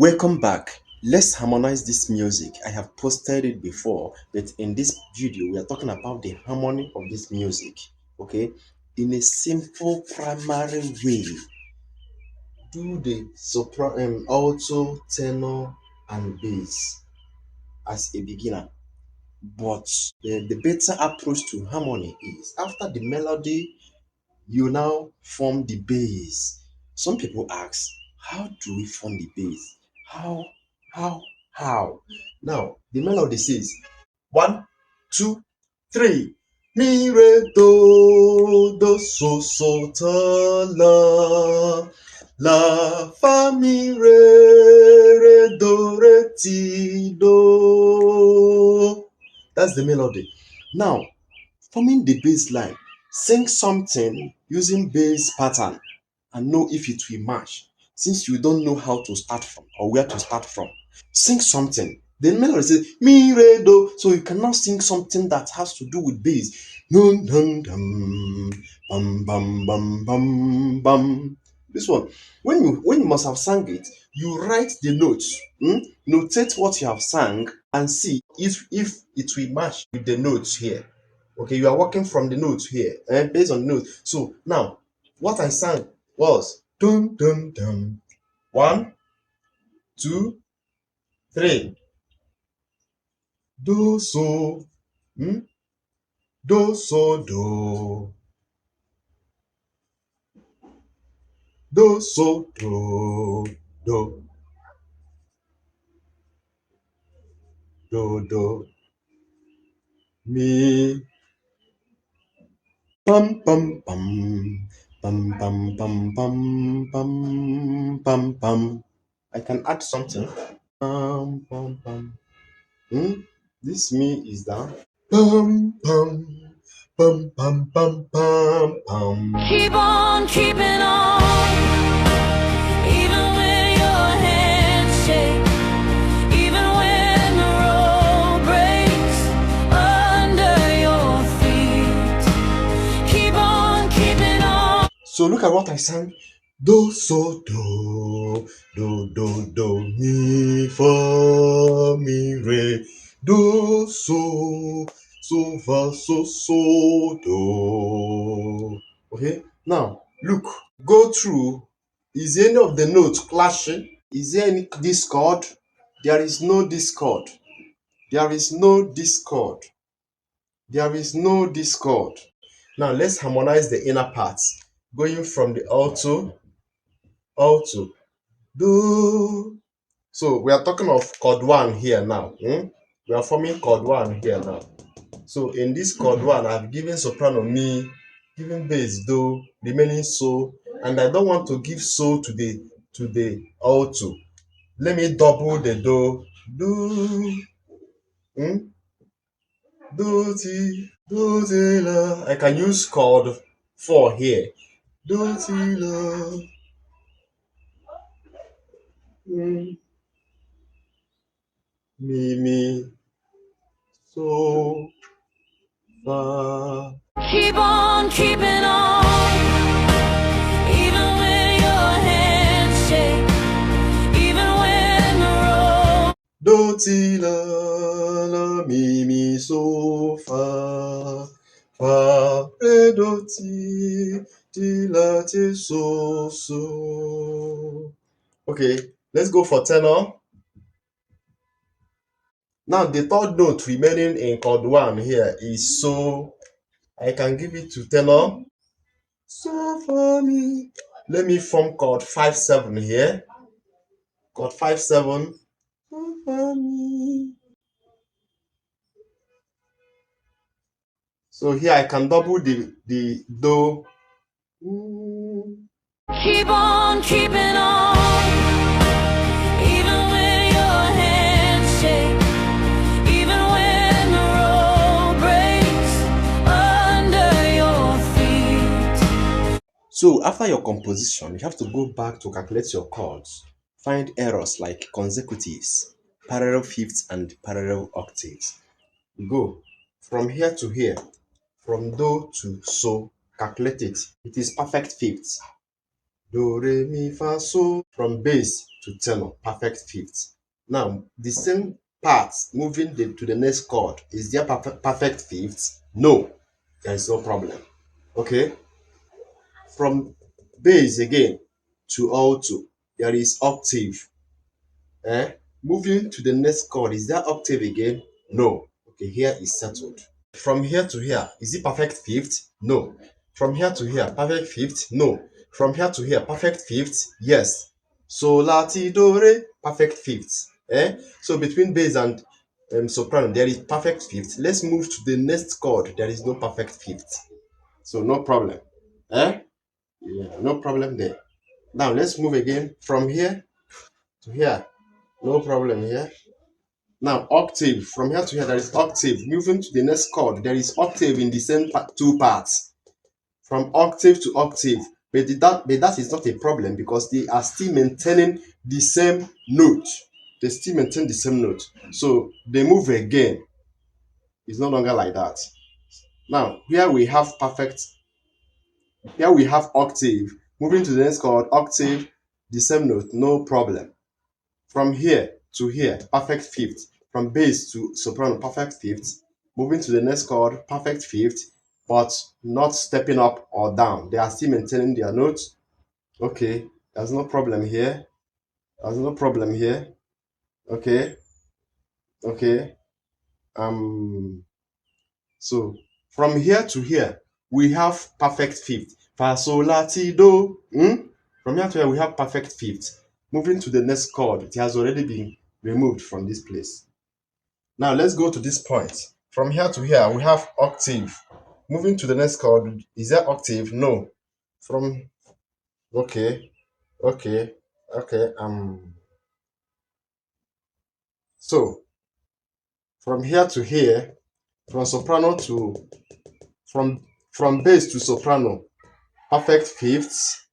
Welcome back. Let's harmonize this music. I have posted it before, but in this video, we are talking about the harmony of this music. Okay, in a simple primary way, do the soprano, alto, tenor, and bass as a beginner. But the better approach to harmony is after the melody, you now form the bass. Some people ask, how do we form the bass? How, how, how? Now, the melody says, one, two, three. Mi, re, do, so, la. La, fa, mi, re, do, ti, do. That's the melody. Now, forming the bass line, sing something using bass pattern and know if it will match. Since you don't know how to start from or where to start from, sing something. The melody says mi re do, so you cannot sing something that has to do with bass. Dun, dun, dun, bum bum bum bum bum. This one, when you must have sang it, you write the notes, notate what you have sang, and see if it will match with the notes here. Okay, you are working from the notes here, and based on the notes. So now, what I sang was dun dun dun. One, two, three. Do so, do so do, do so do, do, mi, pam pam pam, pam pam pam pam pam pam pam. I can add something. Pam pam pam. This me is down. Pam pam pam pam pam pam pam. Keep on keeping on, even when your hands shake, even when the road breaks under your feet. Keep on keeping on. So look at what I sang. Do so do mi fa mi re do so fa so do. Okay, now look, go through. Is any of the notes clashing? Is there any discord? There is no discord. There is no discord. There is no discord. Now let's harmonize the inner parts. Going from the alto, do. So we are talking of chord 1 here now. We are forming chord 1 here now. So in this chord 1, I've given soprano mi, given bass do, remaining so, and I don't want to give so to the alto. Let me double the do. Do ti la. I can use chord 4 here. Do ti la. Mi, so, fa. Keep on keeping on, even when your hands shake, even when the road. Do ti la mi so fa re do ti la ti so. Okay, let's go for tenor. Now the third note remaining in chord 1 here is so. I can give it to tenor. So for me. Let me form chord 5/7 here. Chord 5/7. So for me. So here I can double the do. Keep on keeping on, even when your hands shake, even when the road breaks under your feet. So after your composition, you have to go back to calculate your chords. Find errors like consecutives, parallel fifths, and parallel octaves. Go from here to here, from do to so, calculate it. It is perfect fifths. Do, re, mi, fa, so. From bass, to tenor, perfect fifth. Now, the same parts moving to the next chord, is there perfect fifth? No, there is no problem. Okay, from bass again to alto, there is octave. Moving to the next chord, is there octave again? No. Okay, here is settled. From here to here, is it perfect fifth? No. From here to here, perfect fifth? No. From here to here, perfect fifth? Yes. So la ti do re, perfect fifth. So between bass and soprano, there is perfect fifth. Let's move to the next chord. There is no perfect fifth. So no problem. Yeah, no problem there. Now let's move again from here to here. No problem here. Now, octave. From here to here, there is octave. Moving to the next chord, there is octave in the same two parts. From octave to octave. But that is not a problem because they are still maintaining the same note. They still maintain the same note. So they move again. It's no longer like that. Now, here we have octave. Moving to the next chord, octave, the same note, no problem. From here to here, perfect fifth. From bass to soprano, perfect fifth. Moving to the next chord, perfect fifth, but not stepping up or down. They are still maintaining their notes. Okay, there's no problem here. There's no problem here. Okay. Okay. So from here to here, we have perfect fifth. Fa sol la ti do. From here to here, we have perfect fifth. Moving to the next chord, it has already been removed from this place. Now let's go to this point. From here to here, we have octave. Moving to the next chord, is there octave? No. From okay. So from here to here, from soprano to from bass to soprano, perfect fifths.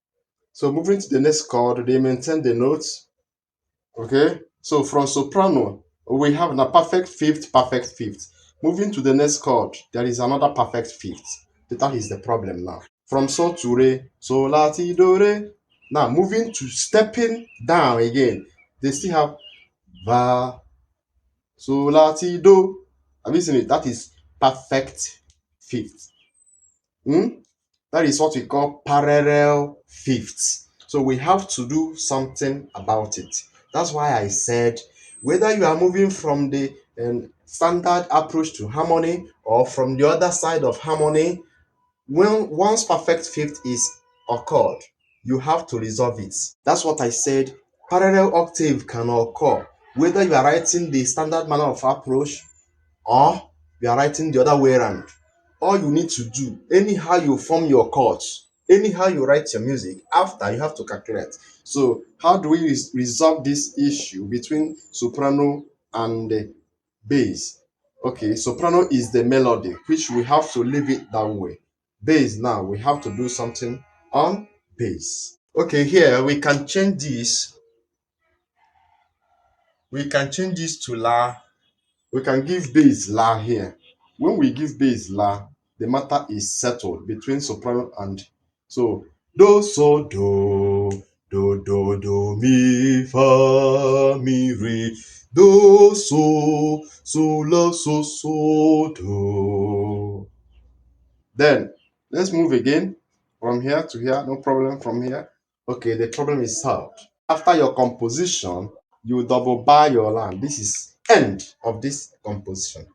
So moving to the next chord, they maintain the notes. Okay. So from soprano, we have a perfect fifth. Moving to the next chord, there is another perfect fifth. That is the problem now. From sol to re, sol la ti do re. Now moving to stepping down again, they still have va, sol la ti do. Have you seen it? That is perfect fifth. That is what we call parallel fifths. So we have to do something about it. That's why I said whether you are moving from the standard approach to harmony or from the other side of harmony, once perfect fifth is occurred, you have to resolve it. That's what I said. Parallel octave can occur whether you are writing the standard manner of approach or you are writing the other way around. All you need to do, anyhow you form your chords, anyhow you write your music, after you have to calculate. So how do we resolve this issue between soprano and bass? Okay, soprano is the melody, which we have to leave it that way. Bass, now we have to do something on bass. Okay, here we can change this. We can change this to la. We can give bass la here. When we give bass la, the matter is settled between soprano and so do so do mi fa mi re do so la so do. Then let's move again from here to here. No problem from here. Okay, the problem is solved. After your composition, you double bar your line. This is end of this composition.